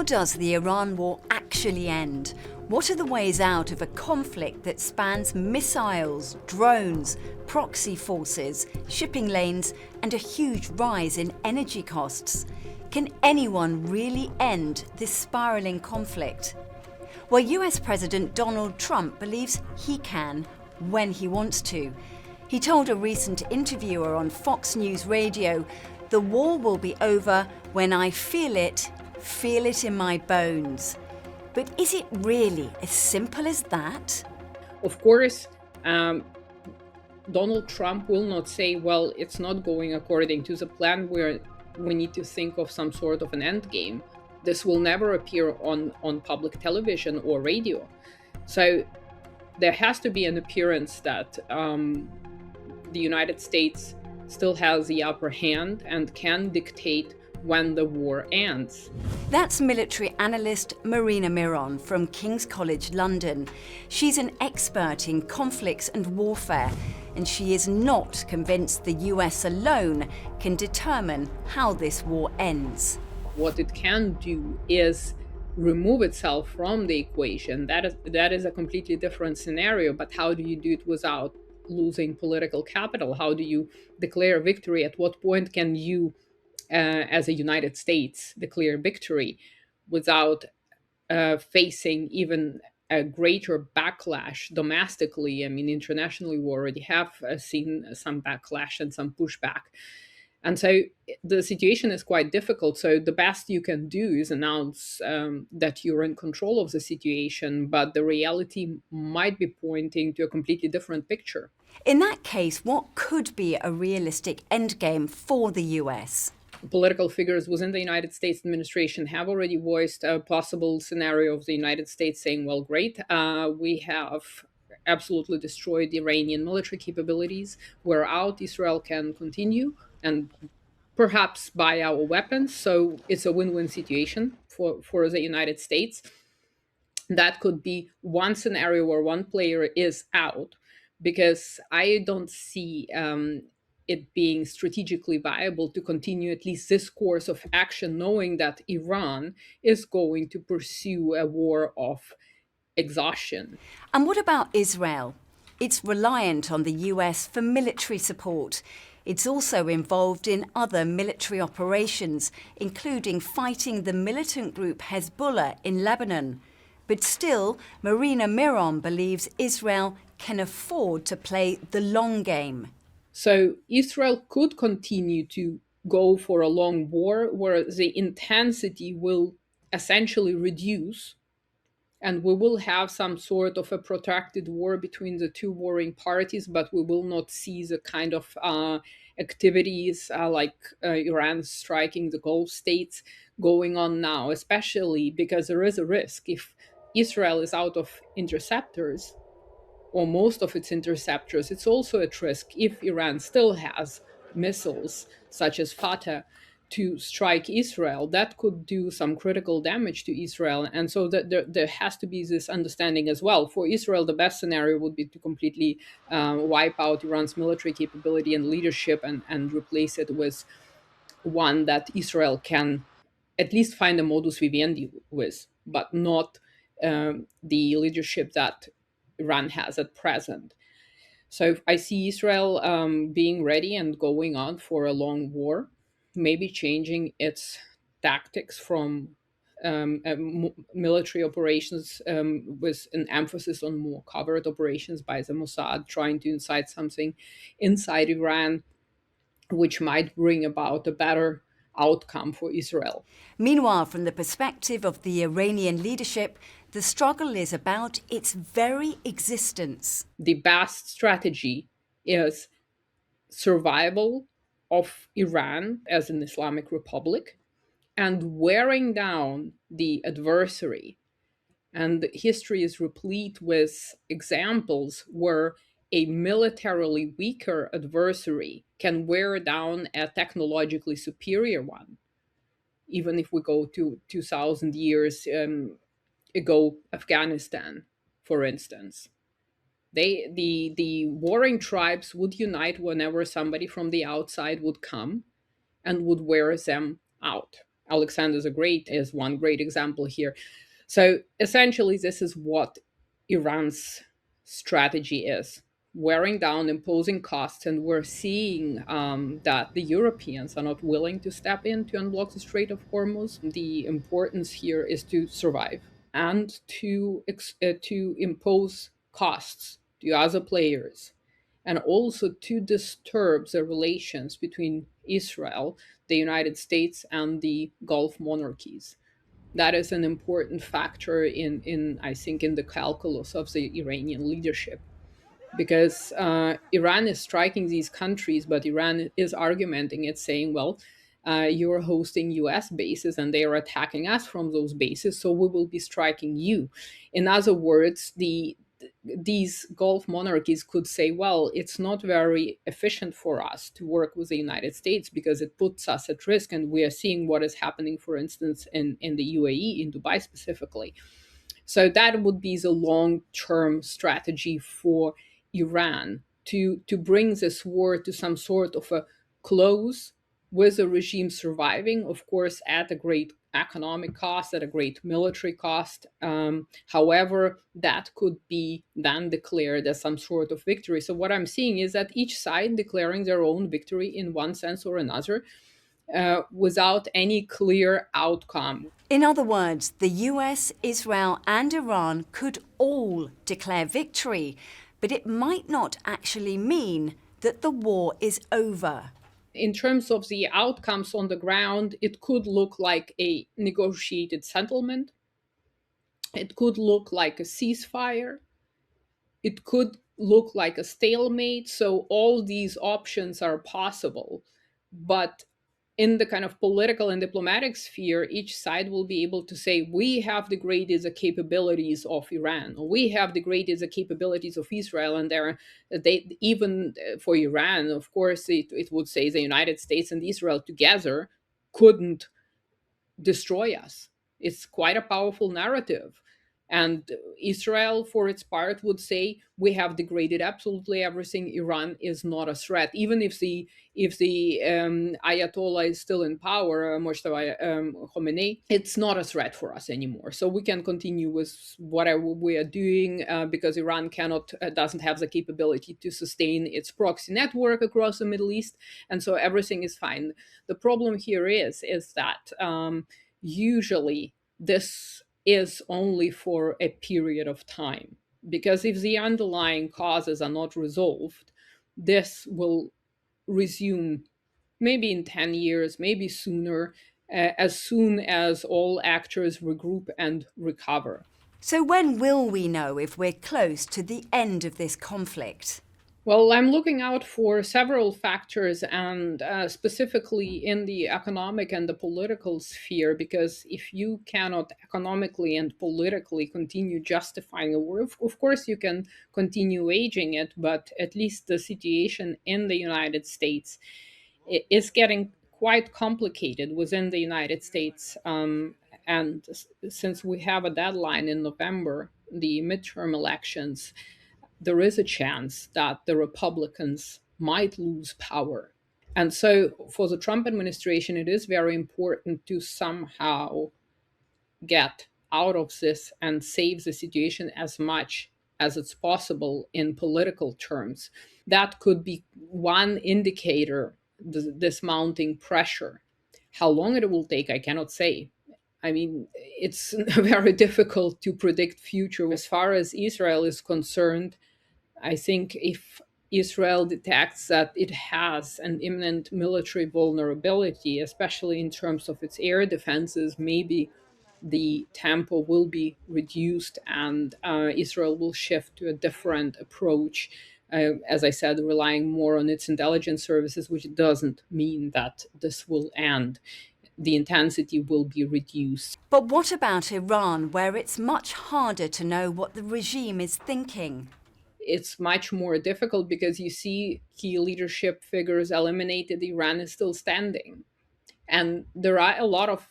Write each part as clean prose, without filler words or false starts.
does the Iran war actually end? What are the ways out of a conflict that spans missiles, drones, proxy forces, shipping lanes, and a huge rise in energy costs? Can anyone really end this spiralling conflict? Well, US President Donald Trump believes he can when he wants to. He told a recent interviewer on Fox News Radio, "The war will be over when I feel it in my bones." But is it really as simple as that? Of course, Donald Trump will not say, well, it's not going according to the plan, where we need to think of some sort of an end game. This will never appear on public television or radio. So there has to be an appearance that the United States still has the upper hand and can dictate when the war ends. That's military analyst Marina Miron from King's College London. She's an expert in conflicts and warfare, and she is not convinced the US alone can determine how this war ends. What it can do is remove itself from the equation. That is a completely different scenario, but how do you do it without losing political capital? How do you declare victory? At what point can you, as a United States, declare victory without facing even a greater backlash domestically? I mean, internationally, we already have seen some backlash and some pushback. And so the situation is quite difficult. So the best you can do is announce that you're in control of the situation, but the reality might be pointing to a completely different picture. In that case, what could be a realistic endgame for the US? Political figures within the United States administration have already voiced a possible scenario of the United States saying, well, great, we have absolutely destroyed Iranian military capabilities. We're out, Israel can continue and perhaps buy our weapons. So it's a win-win situation for the United States. That could be one scenario where one player is out, because I don't see it being strategically viable to continue at least this course of action, knowing that Iran is going to pursue a war of exhaustion. And what about Israel? It's reliant on the US for military support. It's also involved in other military operations, including fighting the militant group Hezbollah in Lebanon. But still, Marina Miron believes Israel can afford to play the long game. So Israel could continue to go for a long war where the intensity will essentially reduce, and we will have some sort of a protracted war between the two warring parties, but we will not see the kind of activities like Iran striking the Gulf states going on now, especially because there is a risk if Israel is out of interceptors, or most of its interceptors. It's also at risk if Iran still has missiles such as Fatah to strike Israel. That could do some critical damage to Israel. And so there has to be this understanding as well. For Israel, the best scenario would be to completely wipe out Iran's military capability and leadership and replace it with one that Israel can at least find a modus vivendi with, but not the leadership that Iran has at present. So I see Israel being ready and going on for a long war, maybe changing its tactics from military operations with an emphasis on more covert operations by the Mossad, trying to incite something inside Iran, which might bring about a better outcome for Israel. Meanwhile, from the perspective of the Iranian leadership, the struggle is about its very existence. The best strategy is survival of Iran as an Islamic republic and wearing down the adversary. And history is replete with examples where a militarily weaker adversary can wear down a technologically superior one. Even if we go to 2,000 years ago, Afghanistan, for instance. The warring tribes would unite whenever somebody from the outside would come and would wear them out. Alexander the Great is one great example here. So essentially, this is what Iran's strategy is: wearing down, imposing costs, and we're seeing that the Europeans are not willing to step in to unblock the Strait of Hormuz. The importance here is to survive and to impose costs to other players, and also to disturb the relations between Israel, the United States, and the Gulf monarchies. That is an important factor in I think in the calculus of the Iranian leadership, because Iran is striking these countries, but Iran is argumenting it, saying, well, you're hosting US bases and they are attacking us from those bases, so we will be striking you. In other words, these Gulf monarchies could say, well, it's not very efficient for us to work with the United States because it puts us at risk. And we are seeing what is happening, for instance, in the UAE, in Dubai specifically. So that would be the long-term strategy for Iran to bring this war to some sort of a close, with the regime surviving, of course, at a great economic cost, at a great military cost. However, that could be then declared as some sort of victory. So what I'm seeing is that each side declaring their own victory in one sense or another, without any clear outcome. In other words, the US, Israel, and Iran could all declare victory, but it might not actually mean that the war is over. In terms of the outcomes on the ground, it could look like a negotiated settlement. It could look like a ceasefire. It could look like a stalemate. So, all these options are possible. But in the kind of political and diplomatic sphere, each side will be able to say, we have degraded the capabilities of Iran, or we have degraded the capabilities of Israel. And they, even for Iran, of course, it would say the United States and Israel together couldn't destroy us. It's quite a powerful narrative. And Israel, for its part, would say we have degraded absolutely everything. Iran is not a threat, even if the Ayatollah is still in power, Moshtaba Khomeini. It's not a threat for us anymore. So we can continue with whatever we are doing, because Iran cannot doesn't have the capability to sustain its proxy network across the Middle East, and so everything is fine. The problem here is that usually this is only for a period of time, because if the underlying causes are not resolved, this will resume maybe in 10 years, maybe sooner, as soon as all actors regroup and recover. So, when will we know if we're close to the end of this conflict? Well, I'm looking out for several factors, and specifically in the economic and the political sphere, because if you cannot economically and politically continue justifying a war, of course you can continue waging it, but at least the situation in the United States is getting quite complicated within the United States. And since we have a deadline in November, the midterm elections, there is a chance that the Republicans might lose power. And so for the Trump administration, it is very important to somehow get out of this and save the situation as much as it's possible in political terms. That could be one indicator, this mounting pressure. How long it will take, I cannot say. I mean, it's very difficult to predict future. As far as Israel is concerned, I think if Israel detects that it has an imminent military vulnerability, especially in terms of its air defenses, maybe the tempo will be reduced, and Israel will shift to a different approach. As I said, relying more on its intelligence services, which doesn't mean that this will end. The intensity will be reduced. But what about Iran, where it's much harder to know what the regime is thinking? It's much more difficult because you see key leadership figures eliminated, Iran is still standing. And there are a lot of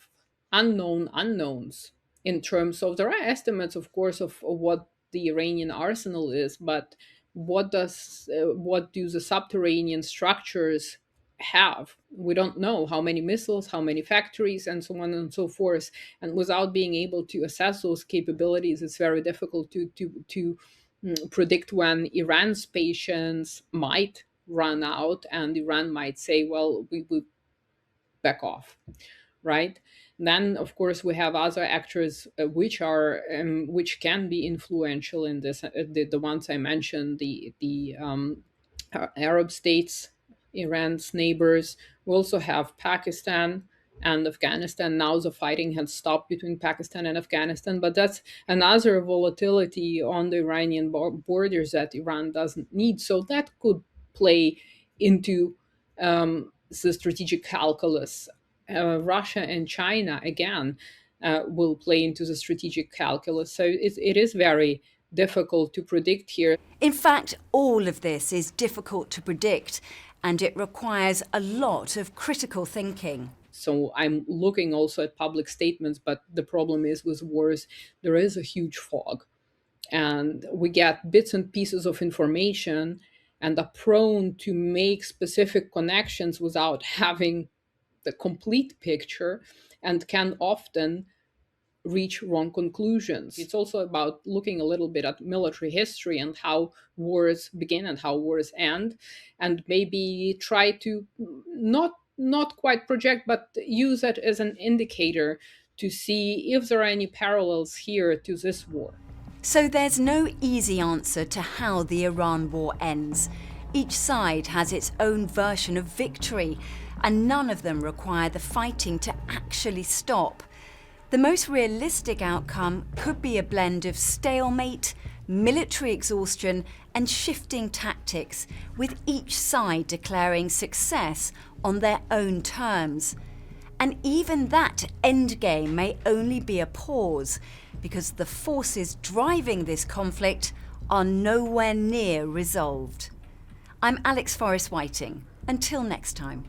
unknown unknowns in terms of, there are estimates, of course, of what the Iranian arsenal is, but what do the subterranean structures have. We don't know how many missiles, how many factories, and so on and so forth. And without being able to assess those capabilities, it's very difficult to predict when Iran's patience might run out, and Iran might say, well, we back off, right? Then, of course, we have other actors which can be influential in this. The ones I mentioned, the Arab states, Iran's neighbors. We also have Pakistan and Afghanistan. Now the fighting has stopped between Pakistan and Afghanistan, but that's another volatility on the Iranian borders that Iran doesn't need. So that could play into the strategic calculus. Russia and China, again, will play into the strategic calculus. So it is very difficult to predict here. In fact, all of this is difficult to predict, and it requires a lot of critical thinking. So I'm looking also at public statements, but the problem is with wars, there is a huge fog. And we get bits and pieces of information and are prone to make specific connections without having the complete picture, and can often reach wrong conclusions. It's also about looking a little bit at military history and how wars begin and how wars end, and maybe try to not quite project, but use it as an indicator to see if there are any parallels here to this war. So there's no easy answer to how the Iran war ends. Each side has its own version of victory, and none of them require the fighting to actually stop. The most realistic outcome could be a blend of stalemate, military exhaustion, and shifting tactics, with each side declaring success on their own terms. And even that endgame may only be a pause, because the forces driving this conflict are nowhere near resolved. I'm Alex Forrest Whiting. Until next time.